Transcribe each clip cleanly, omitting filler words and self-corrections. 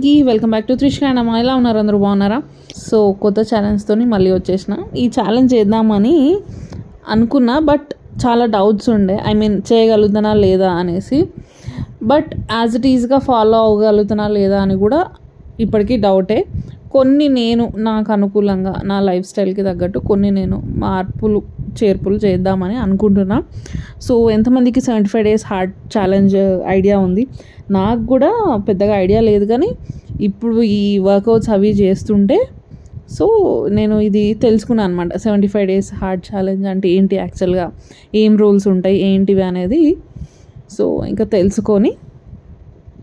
అందరికీ welcome back to త్రిష్కానమ్మ. ఎలా ఉన్నారు? అందరూ బాగున్నారా? సో కొత్త ఛాలెంజ్తో మళ్ళీ వచ్చేసిన. ఈ ఛాలెంజ్ చేద్దామని అనుకున్నా, బట్ చాలా డౌట్స్ ఉండే. చేయగలుగుతానా లేదా అనేసి. బట్ యాజ్ ఇట్ ఈజ్గా ఫాలో అవ్వగలుగుతానా లేదా అని కూడా ఇప్పటికీ డౌటే. కొన్ని నాకు అనుకూలంగా నా లైఫ్ స్టైల్కి తగ్గట్టు కొన్ని మార్పులు చేర్పులు చేద్దామని అనుకుంటున్నా. సో ఎంతమందికి 75 days హార్ట్ ఛాలెంజ్ ఐడియా ఉంది? నాకు కూడా పెద్దగా ఐడియా లేదు, కానీ ఇప్పుడు ఈ వర్కౌట్స్ అవి చేస్తుంటే సో నేను ఇది తెలుసుకున్నాను అనమాట. 75 days హార్ట్ ఛాలెంజ్ అంటే ఏంటి, యాక్చువల్గా ఏం రూల్స్ ఉంటాయి ఏంటివి అనేది. సో ఇంకా తెలుసుకొని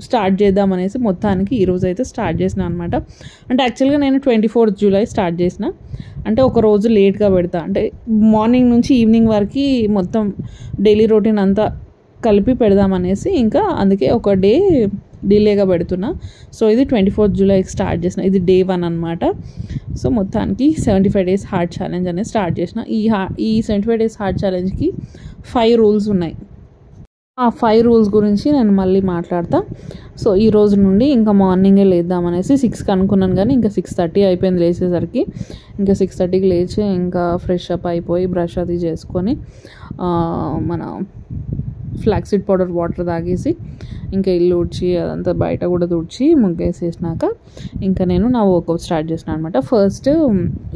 స్టార్ట్ చేద్దామనేసి మొత్తానికి ఈరోజు అయితే స్టార్ట్ చేసిన అనమాట. అంటే యాక్చువల్గా నేను 24th July స్టార్ట్ చేసిన. అంటే ఒక రోజు లేట్గా పెడతా, అంటే మార్నింగ్ నుంచి ఈవినింగ్ వరకు మొత్తం డైలీ రొటీన్ అంతా కలిపి పెడదామనేసి, ఇంకా అందుకే ఒక డే డిలేగా పెడుతున్నా. సో ఇది 24th July స్టార్ట్ చేసిన. ఇది day 1 అనమాట. సో మొత్తానికి 75 days హార్ట్ ఛాలెంజ్ అనేది స్టార్ట్ చేసిన. ఈ 75 days హార్ట్ ఛాలెంజ్కి 5 రూల్స్ ఉన్నాయి. ఆ 5 రూల్స్ గురించి నేను మళ్ళీ మాట్లాడతా. సో ఈ రోజు నుండి ఇంకా మార్నింగే లేద్దామనేసి 6కి అనుకున్నాను, కానీ ఇంకా 6:30 అయిపోయింది లేచేసరికి. ఇంకా 6:30కి లేచి ఇంకా ఫ్రెష్ అప్ అయిపోయి బ్రష్ అది చేసుకొని మన ఫ్లాక్సీడ్ పౌడర్ వాటర్ తాగేసి ఇంకా ఇల్లు ఊడ్చి అదంతా బయట కూడా తుడిచి ముగ్గేసేసినాక ఇంకా నేను నా వర్కౌట్ స్టార్ట్ చేసిన అనమాట. ఫస్ట్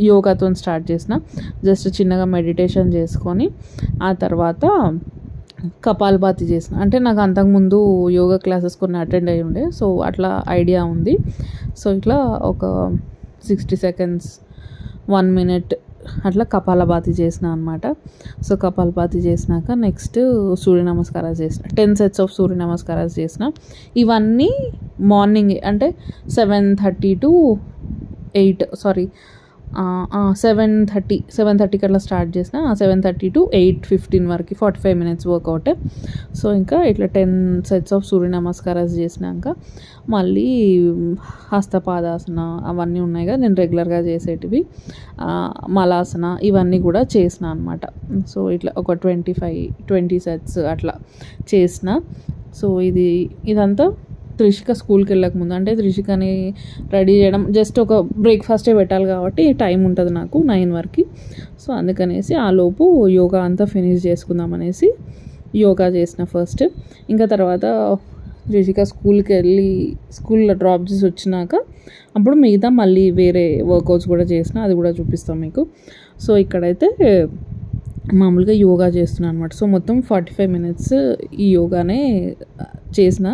యోగాతో స్టార్ట్ చేసిన. జస్ట్ చిన్నగా మెడిటేషన్ చేసుకొని ఆ తర్వాత కపాలభాతి చేసిన. అంటే నాకు అంతకుముందు యోగా క్లాసెస్ కొన్ని అటెండ్ అయ్యి ఉండే, సో అట్లా ఐడియా ఉంది. సో ఇట్లా ఒక 60 seconds 1 minute అట్లా కపాలభాతి చేసిన అనమాట. సో కపాలభాతి చేసినాక నెక్స్ట్ సూర్య నమస్కారాలు చేసిన. 10 sets ఆఫ్ సూర్య నమస్కారాలు చేసిన. ఇవన్నీ మార్నింగ్ అంటే 7:30 to 8 7:30కి అట్లా స్టార్ట్ చేసిన. 7:30 to 8:15 వరకు 45 minutes వర్కౌట్. సో ఇంకా ఇట్లా 10 sets ఆఫ్ సూర్య నమస్కారాలు చేసినాక మళ్ళీ హస్తపాదాసన అవన్నీ ఉన్నాయి కదా నేను రెగ్యులర్గా చేసేటివి, మలాసన ఇవన్నీ కూడా చేసిన అనమాట. సో ఇట్లా ఒక 20 sets అట్లా చేసిన. సో ఇదంతా త్రిషిక స్కూల్కి వెళ్ళకముందు, అంటే త్రిషికని రెడీ చేయడం, జస్ట్ ఒక బ్రేక్ఫాస్టే పెట్టాలి కాబట్టి టైం ఉంటుంది నాకు 9 వరకు. సో అందుకనేసి ఆ లోపు యోగా అంతా ఫినిష్ చేసుకుందామనేసి యోగా చేసిన ఫస్ట్. ఇంకా తర్వాత త్రిషిక స్కూల్కి వెళ్ళి స్కూల్లో డ్రాప్ చేసి వచ్చినాక అప్పుడు మిగతా మళ్ళీ వేరే వర్కౌట్స్ కూడా చేసిన, అది కూడా చూపిస్తాం మీకు. సో ఇక్కడైతే మామూలుగా యోగా చేస్తున్నాను అనమాట. సో మొత్తం 45 minutes ఈ యోగానే చేసిన.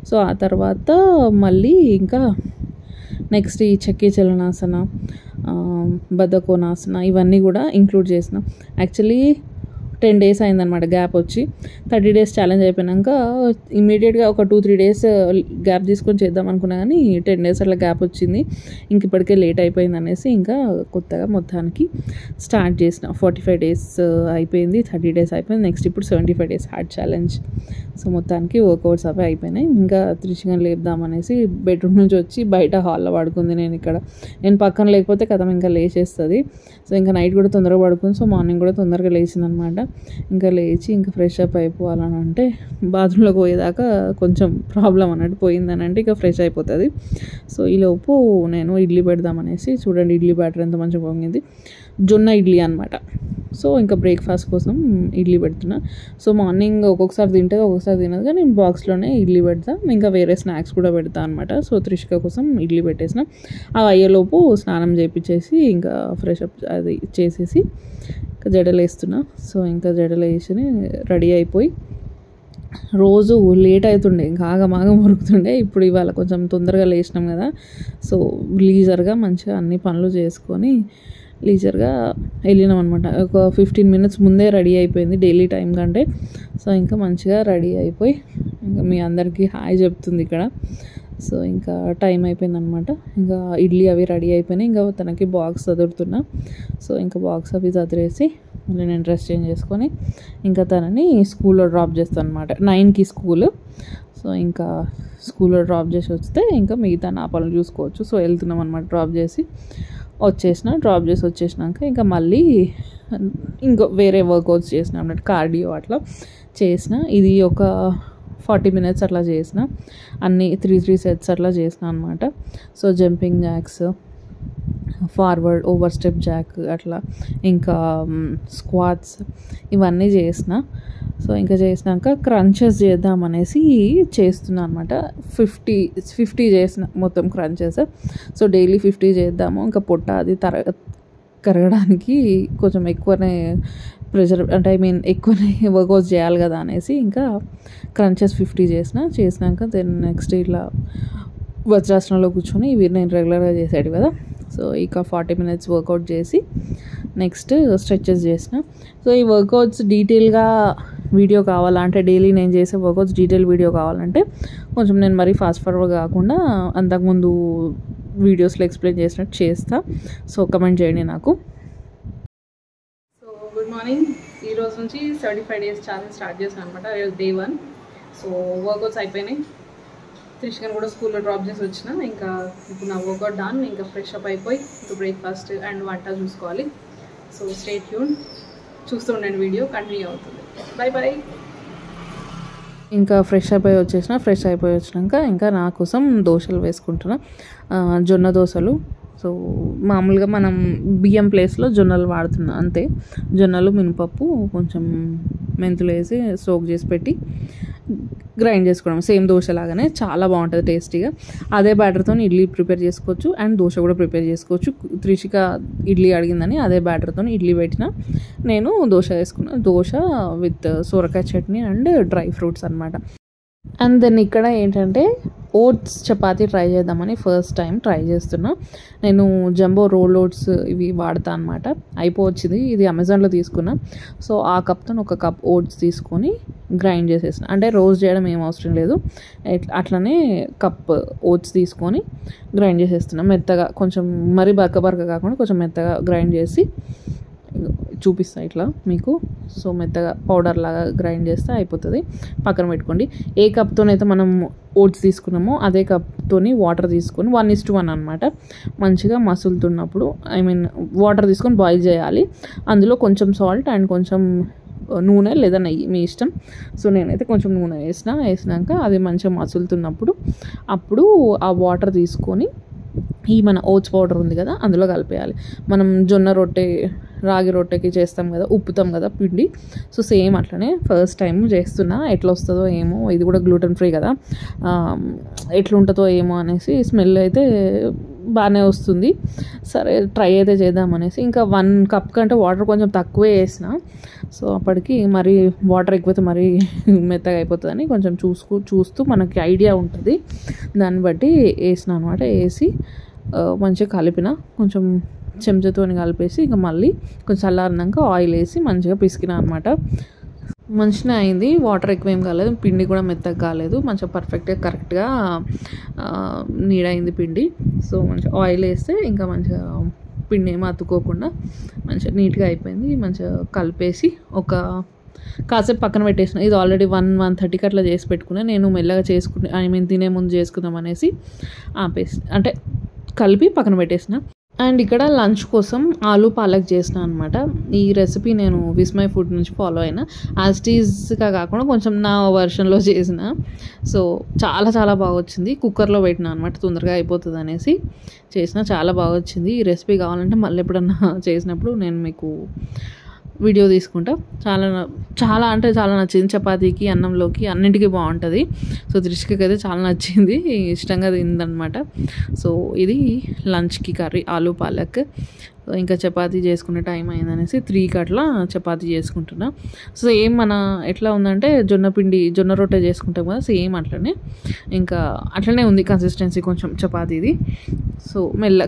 సో ఆ తర్వాత మళ్ళీ ఇంకా నెక్స్ట్ ఈ చక్రీ చలనాసన, బద్ధకోనాసన ఇవన్నీ కూడా ఇంక్లూడ్ చేసిన. యాక్చువల్లీ 10 days అయిందనమాట గ్యాప్ వచ్చి. 30 days ఛాలెంజ్ అయిపోయినాక ఇమీడియట్గా ఒక 2-3 days గ్యాప్ తీసుకొని చేద్దాం అనుకున్నా, కానీ 10 days అట్లా గ్యాప్ వచ్చింది. ఇంక ఇప్పటికే లేట్ అయిపోయింది అనేసి ఇంకా కొత్తగా మొత్తానికి స్టార్ట్ చేసిన. 45 days అయిపోయింది, 30 days అయిపోయింది. నెక్స్ట్ ఇప్పుడు 75 days హార్ట్ ఛాలెంజ్. సో మొత్తానికి వర్కౌట్స్ అవి అయిపోయినాయి. ఇంకా త్రిషికని లేపుదామనేసి బెడ్రూమ్ నుంచి వచ్చి బయట హాల్లో పడుకుంది. నేను పక్కన లేకపోతే కథం ఇంకా లేచేస్తుంది. సో ఇంకా నైట్ కూడా తొందరగా పడుకుంది. సో మార్నింగ్ కూడా తొందరగా లేచింది అనమాట. ఇంకా లేచి ఇంకా ఫ్రెష్ అప్ అయిపోవాలని అంటే బాత్రూంలోకి పోయేదాకా కొంచెం ప్రాబ్లం అన్నట్టు పోయిందని అంటే ఇక ఫ్రెష్ అయిపోతుంది. సో ఈలోపు నేను ఇడ్లీ పెడదామనేసి, చూడండి ఇడ్లీ బ్యాటర్ ఎంత మంచిగా పొంగింది. జొన్న ఇడ్లీ అనమాట. సో ఇంకా బ్రేక్ఫాస్ట్ కోసం ఇడ్లీ పెడుతున్నా. సో మార్నింగ్ ఒక్కొక్కసారి తింటుంది, ఒక్కొక్కసారి తినదు, కానీ నేను బాక్స్లోనే ఇడ్లీ పెడతా. ఇంకా వేరే స్నాక్స్ కూడా పెడతా అనమాట. సో త్రిషిక కోసం ఇడ్లీ పెట్టేసిన. అవి అయ్యేలోపు స్నానం చేయించేసి ఇంకా ఫ్రెష్ అప్ అది చేసేసి ఇంకా జడలు వేస్తున్నా. సో ఇంకా జడలు వేసి రెడీ అయిపోయి, రోజు లేట్ అవుతుండే, ఇంకా ఆగమాగం ఉరుకుతుండే. ఇప్పుడు ఇవాళ కొంచెం తొందరగా లేచినాం కదా, సో లీజర్గా మంచిగా అన్ని పనులు చేసుకొని లీజర్గా వెళ్ళినాం అనమాట. ఒక 15 minutes ముందే రెడీ అయిపోయింది డైలీ టైం కంటే. సో ఇంకా మంచిగా రెడీ అయిపోయి ఇంకా మీ అందరికీ హాయ్ చెప్తుంది ఇక్కడ. సో ఇంకా టైం అయిపోయింది అనమాట. ఇంకా ఇడ్లీ అవి రెడీ అయిపోయినాయి. ఇంకా తనకి బాక్స్ చదువుతున్నా. సో ఇంకా బాక్స్ అవి చదివేసి మళ్ళీ నేను డ్రెస్ చేంజ్ చేసుకొని ఇంకా తనని స్కూల్లో డ్రాప్ చేస్తాను అనమాట. 9కి స్కూల్. సో ఇంకా స్కూల్లో డ్రాప్ చేసి వస్తే ఇంకా మిగతా నా పనులు చూసుకోవచ్చు. సో వెళ్తున్నాం అనమాట. డ్రాప్ చేసి వచ్చేసినాక ఇంకా మళ్ళీ వేరే వర్కౌట్స్ చేసిన అన్నట్టు, కార్డియో అట్లా చేసిన. ఇది ఒక 40 minutes అట్లా చేసిన, అన్నీ 3 sets అట్లా చేసిన అనమాట. So jumping jacks, forward over step jack అట్లా, ఇంకా స్క్వాట్స్ ఇవన్నీ చేసిన. సో ఇంకా చేసినాక క్రంచెస్ చేద్దామనేసి చేస్తున్నా అనమాట. 50 చేసిన మొత్తం క్రంచెస్. సో డైలీ 50 చేద్దాము, ఇంకా పొట్ట అది కరగడానికి కొంచెం ఎక్కువనే ప్రెషర్, అంటే ఎక్కువనే వర్కౌట్స్ చేయాలి కదా అనేసి ఇంకా క్రంచెస్ 50 చేసినాక దెన్ నెక్స్ట్ ఇట్లా వజ్రాసనంలో కూర్చొని ఇవి నేను రెగ్యులర్గా చేసేది కదా. సో ఇక 40 minutes వర్కౌట్ చేసి నెక్స్ట్ స్ట్రెచెస్ చేసిన. సో ఈ వర్కౌట్స్ డీటెయిల్గా వీడియో కావాలంటే, డైలీ నేను చేసే వర్కౌట్స్ డీటెయిల్ వీడియో కావాలంటే కొంచెం నేను మరీ ఫాస్ట్ ఫార్వర్డ్ కాకుండా అంతకుముందు వీడియోస్లో ఎక్స్ప్లెయిన్ చేసినట్టు చేస్తా. సో కమెంట్ చేయండి నాకు. So good morning. ఈరోజు నుంచి 75 days ఛాలెంజ్ స్టార్ట్ చేశాను అనమాట. డే 1. సో వర్కౌట్స్ అయిపోయినాయి. త్రిషికని కూడా స్కూల్లో డ్రాప్ చేసి వచ్చిన. ఇంకా ఇప్పుడు నా వర్కౌట్ డన్. ఇంకా ఫ్రెష్ అప్ అయిపోయి ఇంకా బ్రేక్ఫాస్ట్ అండ్ వంట చూసుకోవాలి. సో స్టే ట్యూన్, చూస్తుండండి, వీడియో కంటిన్యూ అవుతుంది. బాయ్. ఇంకా ఫ్రెష్ అయిపోయి వచ్చినాక ఇంకా నా కోసం దోశలు వేసుకుంటున్నా, జొన్న దోశలు. సో మామూలుగా మనం బియ్యం ప్లేస్లో జొన్నలు వాడుతున్నా అంతే. జొన్నలు, మినపప్పు, కొంచెం మెంతులు వేసి సోక్ చేసి పెట్టి గ్రైండ్ చేసుకోవడం. సేమ్ దోశలాగానే చాలా బాగుంటుంది టేస్టీగా. అదే బ్యాటర్తో ఇడ్లీ ప్రిపేర్ చేసుకోవచ్చు అండ్ దోశ కూడా ప్రిపేర్ చేసుకోవచ్చు. త్రిషిక ఇడ్లీ అడిగిందని అదే బ్యాటర్తో ఇడ్లీ పెట్టిన, నేను దోశ వేసుకున్నా. దోశ విత్ సొరకాయ చట్నీ అండ్ డ్రై ఫ్రూట్స్ అనమాట. అండ్ దెన్ ఇక్కడ ఏంటంటే ఓట్స్ చపాతీ ట్రై చేద్దామని ఫస్ట్ టైం ట్రై చేస్తున్నా. నేను జంబో రోల్ ఓట్స్ ఇవి వాడతా అనమాట. అయిపోవచ్చింది, ఇది అమెజాన్లో తీసుకున్నా. సో ఆ కప్తో ఒక కప్ ఓట్స్ తీసుకొని గ్రైండ్ చేసేసిన. అంటే రోస్ట్ చేయడం ఏం అవసరం లేదు, అట్లనే కప్ ఓట్స్ తీసుకొని గ్రైండ్ చేసేస్తున్నా మెత్తగా. కొంచెం మరీ బరక కాకుండా కొంచెం మెత్తగా గ్రైండ్ చేసి చూపిస్తా ఇట్లా మీకు. సో మెత్తగా పౌడర్ లాగా గ్రైండ్ చేస్తే అయిపోతుంది. పక్కన పెట్టుకోండి. ఏ కప్తోనైతే మనం ఓట్స్ తీసుకున్నామో అదే కప్తోని వాటర్ తీసుకొని 1:1 అనమాట. మంచిగా మసులుతున్నప్పుడు వాటర్ తీసుకొని బాయిల్ చేయాలి. అందులో కొంచెం సాల్ట్ అండ్ కొంచెం నూనె లేదా నెయ్యి మీ ఇష్టం. సో నేనైతే కొంచెం నూనె వేసినాక అది మంచిగా మసులుతున్నప్పుడు అప్పుడు ఆ వాటర్ తీసుకొని ఈ మన ఓట్స్ పౌడర్ ఉంది కదా అందులో కలిపేయాలి. మనం జొన్న రొట్టె, రాగి రొట్టెకి చేస్తాం కదా, ఉప్పుతాం కదా పిండి. సో సేమ్ అట్లనే ఫస్ట్ టైం చేస్తున్నా. ఎట్లా వస్తుందో ఏమో, ఇది కూడా గ్లూటెన్ ఫ్రీ కదా, ఎట్లుంటుందో ఏమో అనేసి. స్మెల్ అయితే బాగానే వస్తుంది. సరే ట్రై అయితే చేద్దామనేసి ఇంకా 1 cup కంటే వాటర్ కొంచెం తక్కువే వేసిన. సో అప్పటికి మరీ వాటర్ ఎక్కువైతే మరీ మెత్తగా అయిపోతుందని కొంచెం చూస్తూ మనకి ఐడియా ఉంటుంది, దాన్ని బట్టి వేసిన అనమాట. వేసి మంచిగా కలిపిన, కొంచెం చెంచాతో కలిపేసి ఇంకా మళ్ళీ కొంచెం చల్లారినాక ఆయిల్ వేసి మంచిగా పిసికిన అనమాట. మంచిగా అయింది. వాటర్ ఎక్కువ ఏం కాలేదు, పిండి కూడా మెత్తగా కాలేదు, మంచిగా పర్ఫెక్ట్గా కరెక్ట్గా నీడైంది పిండి. సో మంచిగా ఆయిల్ వేస్తే ఇంకా మంచిగా పిండి ఏమో అతుక్కోకుండా మంచిగా నీట్గా అయిపోయింది. మంచిగా కలిపేసి ఒక కాసేపు పక్కన పెట్టేసిన. ఇది ఆల్రెడీ 1:30కి అట్లా చేసి పెట్టుకున్నా. నేను మెల్లగా తినే ముందు చేసుకుందాం అనేసి ఆపేసి, అంటే కలిపి పక్కన పెట్టేసిన. అండ్ ఇక్కడ లంచ్ కోసం ఆలూ పాలక్ చేసిన అనమాట. ఈ రెసిపీ నేను విస్మయ్ ఫుడ్ నుంచి ఫాలో అయినా. యాజ్టీజ్గా కాకుండా కొంచెం నా వర్షన్లో చేసిన. సో చాలా బాగా వచ్చింది. కుక్కర్లో పెట్టిన అనమాట, తొందరగా అయిపోతుంది అనేసి చేసిన. చాలా బాగా వచ్చింది. ఈ రెసిపీ కావాలంటే మళ్ళీ ఎప్పుడన్నా చేసినప్పుడు నేను మీకు వీడియో తీసుకుంటా. చాలా అంటే చాలా నచ్చింది. చపాతీకి, అన్నంలోకి, అన్నింటికీ బాగుంటుంది. సో త్రిషికకి అయితే చాలా నచ్చింది, ఇష్టంగా తిందనమాట. సో ఇది లంచ్కి కర్రీ ఆలూ పాలక్. ఇంకా చపాతీ చేసుకునే టైం అయిందనేసి 3కి అట్లా చపాతీ చేసుకుంటున్నా. సో ఏం మన ఎట్లా ఉందంటే జొన్న రొట్టె చేసుకుంటాం కదా, సేమ్ అట్లనే ఇంకా అట్లనే ఉంది కన్సిస్టెన్సీ కొంచెం చపాతీది. సో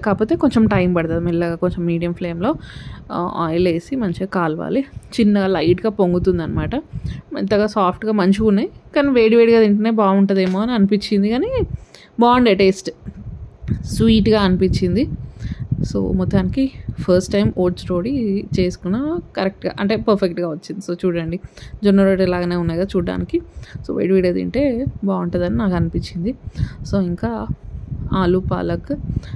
కాకపోతే కొంచెం టైం పడుతుంది. మెల్లగా కొంచెం మీడియం ఫ్లేమ్లో ఆయిల్ వేసి మంచిగా కాలవాలి. చిన్నగా లైట్గా పొంగుతుంది అనమాట. మెత్తగా సాఫ్ట్గా మంచిగా ఉన్నాయి. కానీ వేడివేడిగా తింటేనే బాగుంటుందేమో అని అనిపించింది, కానీ బాగుండే టేస్ట్, స్వీట్గా అనిపించింది. సో మొత్తానికి ఫస్ట్ టైం ఓట్స్ రోటీ చేసుకున్న, కరెక్ట్గా అంటే పర్ఫెక్ట్గా వచ్చింది. సో చూడండి, జొన్న రొట్టె లాగానే ఉన్నాయి కదా చూడడానికి. సో వేడివేడిగా తింటే బాగుంటుందని నాకు అనిపించింది. సో ఇంకా ఆలూ పాలక్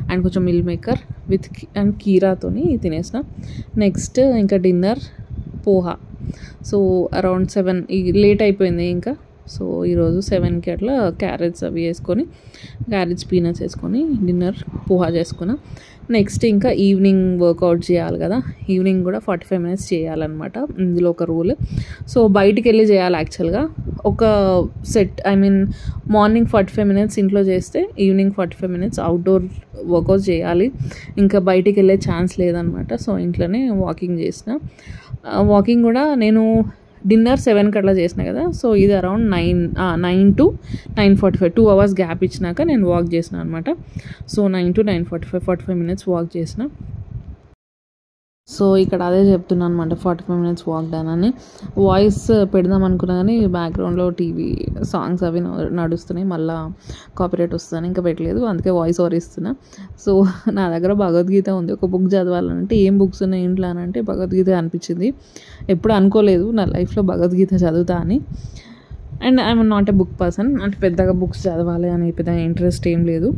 అండ్ కొంచెం మిల్ మేకర్ విత్ అండ్ కీరాతోని తినేసిన. నెక్స్ట్ ఇంకా dinner poha. So around 7 late అయిపోయింది. ఇంకా సో ఈరోజు 7కి అట్లా క్యారెట్స్ అవి వేసుకొని క్యారెట్స్ పీనట్స్ వేసుకొని డిన్నర్ పోహా చేసుకున్నా. నెక్స్ట్ ఇంకా ఈవినింగ్ వర్కౌట్ చేయాలి కదా, ఈవినింగ్ కూడా 45 minutes చేయాలన్నమాట. ఇందులో ఒక రూల్. సో బయటికి వెళ్ళి చేయాలి యాక్చువల్గా. ఒక సెట్ మార్నింగ్ 45 minutes ఇంట్లో చేస్తే ఈవినింగ్ 45 minutes అవుట్డోర్ వర్కౌట్ చేయాలి. ఇంకా బయటికి వెళ్ళే ఛాన్స్ లేదనమాట. సో ఇంట్లోనే వాకింగ్ చేసిన. వాకింగ్ కూడా నేను డిన్నర్ 7కి అట్లా చేసిన కదా, సో ఇది అరౌండ్ 9 to 9:45 2 hours గ్యాప్ ఇచ్చినాక నేను వాక్ చేసిన అనమాట. సో 9 to 9:45 minutes వాక్ చేసిన. సో ఇక్కడ అదే చెప్తున్నాను అనమాట, 45 minutes వాక్ డన్ అని. వాయిస్ పెడదాం అనుకున్నా కానీ బ్యాక్గ్రౌండ్లో టీవీ సాంగ్స్ అవి నడుస్తున్నాయి, మళ్ళీ కాపీరైట్ వస్తుందని ఇంకా పెట్టలేదు, అందుకే వాయిస్ ఓవర్ ఇస్తున్నా. సో నా దగ్గర భగవద్గీత ఉంది, ఒక బుక్ చదవాలంటే ఏం బుక్స్ ఉన్నాయి ఇంట్లో అని అంటే భగవద్గీత అనిపించింది. ఎప్పుడు అనుకోలేదు నా లైఫ్లో భగవద్గీత చదువుతా అని. And I'm not a book person, అంటే పెద్దగా బుక్స్ చదవాలి అని పెద్దగా ఇంట్రెస్ట్ ఏం లేదు.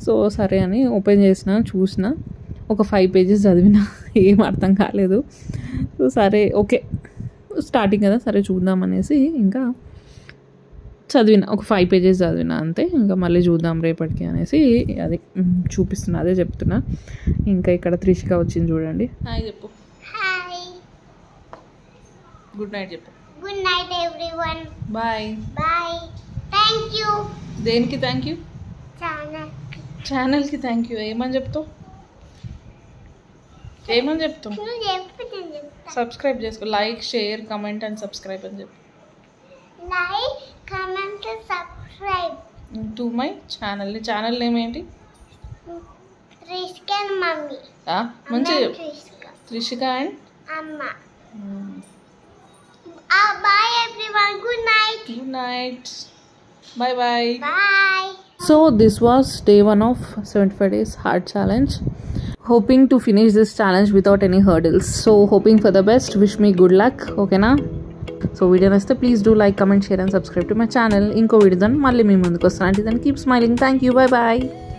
సో సరే అని ఓపెన్ చేసిన, చూసిన, ఒక 5 pages చదివిన, ఏం అర్థం కాలేదు. సో సరే ఓకే స్టార్టింగ్ కదా, సరే చూద్దాం అనేసి ఇంకా చదివిన, ఒక 5 pages చదివిన అంతే. ఇంకా మళ్ళీ చూద్దాం రేపటికి అనేసి అది చూపిస్తున్నా, అదే చెప్తున్నా. ఇంకా ఇక్కడ త్రిషిక వచ్చింది చూడండి. హాయ్ చెప్పు. హాయ్. గుడ్ నైట్ చెప్పు. Good night everyone. Bye. Bye. Thank you. దేనికి థ్యాంక్ యూ? ఛానల్కి థ్యాంక్ యూ. ఏమని చెప్తావు? ఏమని చెప్తాం? సబ్స్క్రైబ్ చేసుకో. Like, share, comment and subscribe అని చెప్పు. Like, comment, subscribe to my channel. నీ ఛానల్ నేమ్ ఏంటి? Trishika and mummy. మంచి త్రిషిక అండ్ అమ్మ. Bye everyone. Good night. Good night. Bye bye. Bye. So this was day 1 of 75 days hard challenge. Hoping to finish this challenge without any hurdles. So hoping for the best. Wish me good luck. Okay na? So video nasthe please do like, comment, share and subscribe to my channel. Inko video dan malli mee munduku vastanu. Until then keep smiling. Thank you. Bye bye.